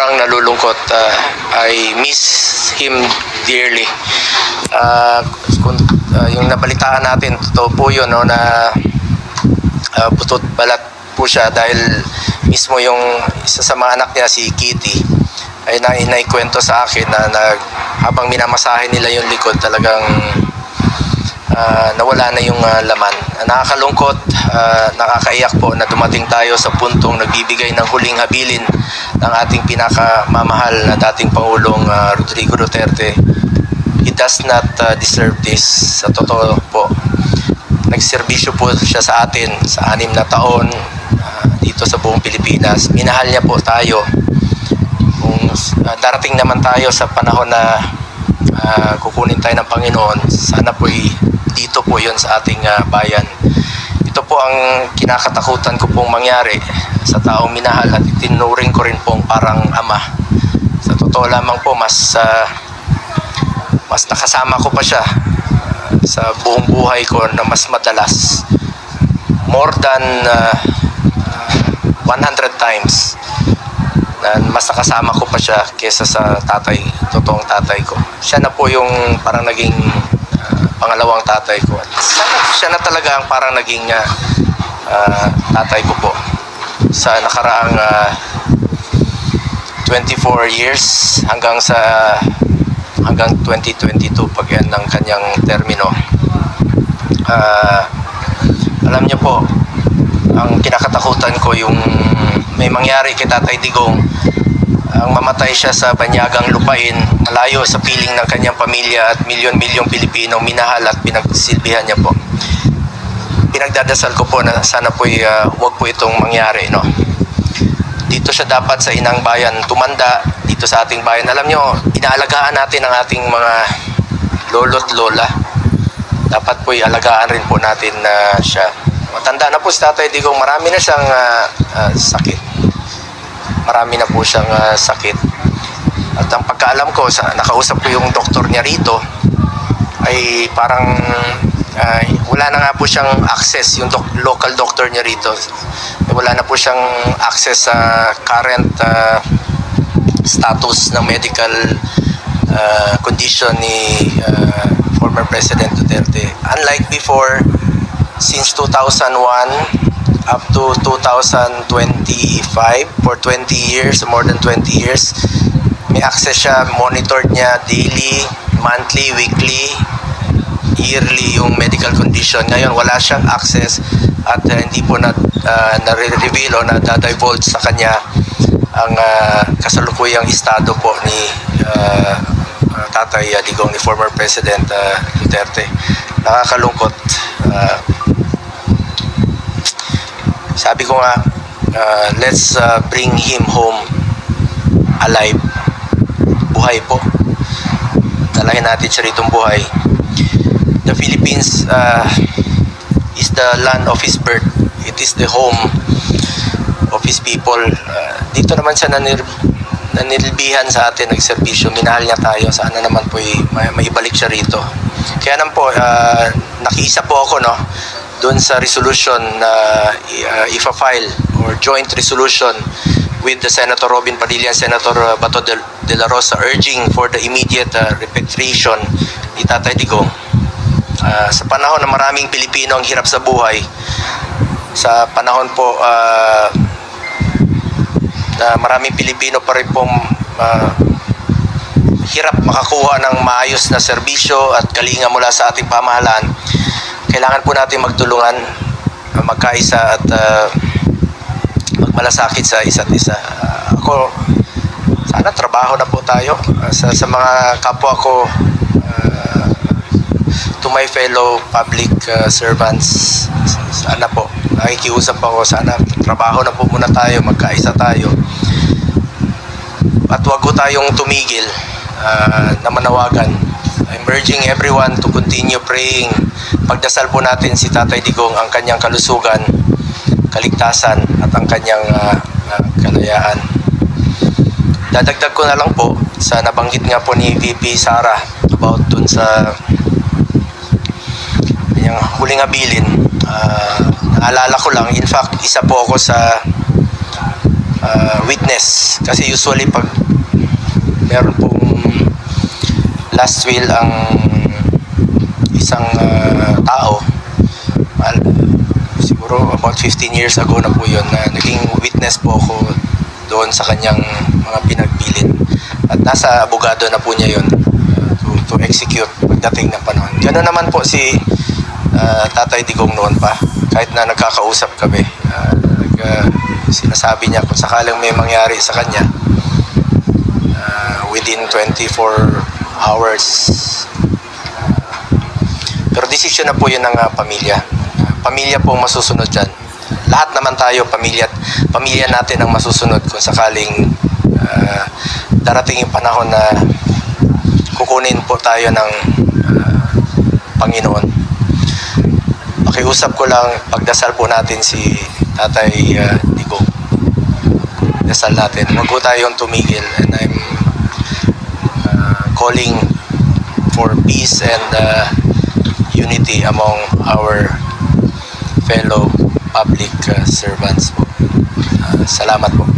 sobrang nalulungkot. I miss him dearly. Yung nabalitaan natin, totoo po yun, no, na butot balat po siya dahil mismo yung isa sa mga anak niya, si Kitty, ay naikwento sa akin na habang minamasahe nila yung likod, talagang nawala na yung laman. Nakakalungkot, nakakaiyak po na dumating tayo sa puntong nagbibigay ng huling habilin ng ating pinakamamahal na dating Pangulong Rodrigo Duterte. He does not deserve this. Sa totoo po, nagserbisyo po siya sa atin sa 6 na taon dito sa buong Pilipinas. Minahal niya po tayo. Kung darating naman tayo sa panahon na kukunin tayo ng Panginoon, sana po dito po yun sa ating bayan. Ito po ang kinakatakutan ko pong mangyari sa taong minahal at itinuring ko rin pong parang ama. Sa totoo lamang po, mas nakasama ko pa siya sa buong buhay ko na mas madalas. More than 100 times na mas nakasama ko pa siya kesa sa totoong tatay ko. Siya na po yung parang naging pangalawang tatay ko. Siya na talaga ang parang naging tatay ko po sa nakaraang 24 years hanggang 2022 pag yan ng kanyang termino. Alam niyo po, ang kinakatakutan ko yung may mangyari kay Tatay Digong, ang mamatay siya sa banyagang lupain, malayo sa piling ng kanyang pamilya at milyon-milyong Pilipinong minahal at pinagsilbihan niya po. Pinagdadasal ko po na sana po wag po itong mangyari, no. Dito siya dapat sa inang bayan tumanda, dito sa ating bayan. Alam nyo, inaalagaan natin ang ating mga lolo't lola. Dapat po alagaan rin po natin siya. Matanda na po si Tatay Digong, marami na siyang sakit. Marami na po siyang sakit. At ang pagkaalam ko, nakausap ko yung doktor niya rito, ay parang wala na nga po siyang access, yung local doctor niya rito. Wala na po siyang access sa current status ng medical condition ni former President Duterte. Unlike before, since 2001 up to 2025, for 20 years, more than 20 years, may access siya, monitored niya daily, monthly, weekly, yearly yung medical condition. Ngayon wala siyang access at hindi po na-reveal o na-divulge sa kanya ang kasalukuyang estado po ni Tatay Digong, ni former President Duterte. Nakakalungkot. Sabi ko nga, let's bring him home alive. Buhay po. Dalahin natin siya ritong buhay. The Philippines is the land of his birth. It is the home of his people. Dito naman siya nanilbihan sa atin, nagserbisyo. Minahal niya tayo. Sana naman po maibalik siya rito. Kaya naman po, nakiisa po ako, no, doon sa resolution na ifa-file or joint resolution with the Senator Robin Padilla and Senator Bato de la Rosa urging for the immediate repatriation ni Tatay Digong. Sa panahon na maraming Pilipino ang hirap sa buhay, sa panahon po na maraming Pilipino pa rin pong hirap makakuha ng maayos na serbisyo at kalinga mula sa ating pamahalaan, kailangan po natin magtulungan, magkaisa at magmalasakit sa isa't isa. Ako, sana trabaho na po tayo sa mga kapwa ko, to my fellow public servants. Sana po, nakikiusap ako, sana trabaho na po muna tayo, magkaisa tayo. At wag ko tayong tumigil na manawagan. I'm urging everyone to continue praying. Pagdasal po natin si Tatay Digong, ang kanyang kalusugan, kaligtasan at ang kanyang kalayaan. Dadagdag ko na lang po sa nabanggit nga po ni VP Sara about dun sa kanyang huling habilin. Naalala ko lang, in fact, isa po ako sa witness. Kasi usually pag meron pong last will ang isang tao, siguro about 15 years ago na po yun, na naging witness po ako doon sa kanyang mga pinagbilin. At nasa abogado na po niya yun to execute pagdating ng panahon. Ganoon naman po si Tatay Digong noon pa. Kahit na nagkakausap kami, sinasabi niya kung sakalang may mangyari sa kanya, within 24 hours. Pero desisyon na po yun ng pamilya. Pamilya po ang masusunod dyan. Lahat naman tayo, pamilya natin ang masusunod kung sakaling darating yung panahon na kukunin po tayo ng Panginoon. Pakiusap ko lang, pagdasal po natin si Tatay Digong. Dasal natin. Huwag po tayong tumigil. And I'm calling for peace and unity among our fellow public servants po. Salamat po.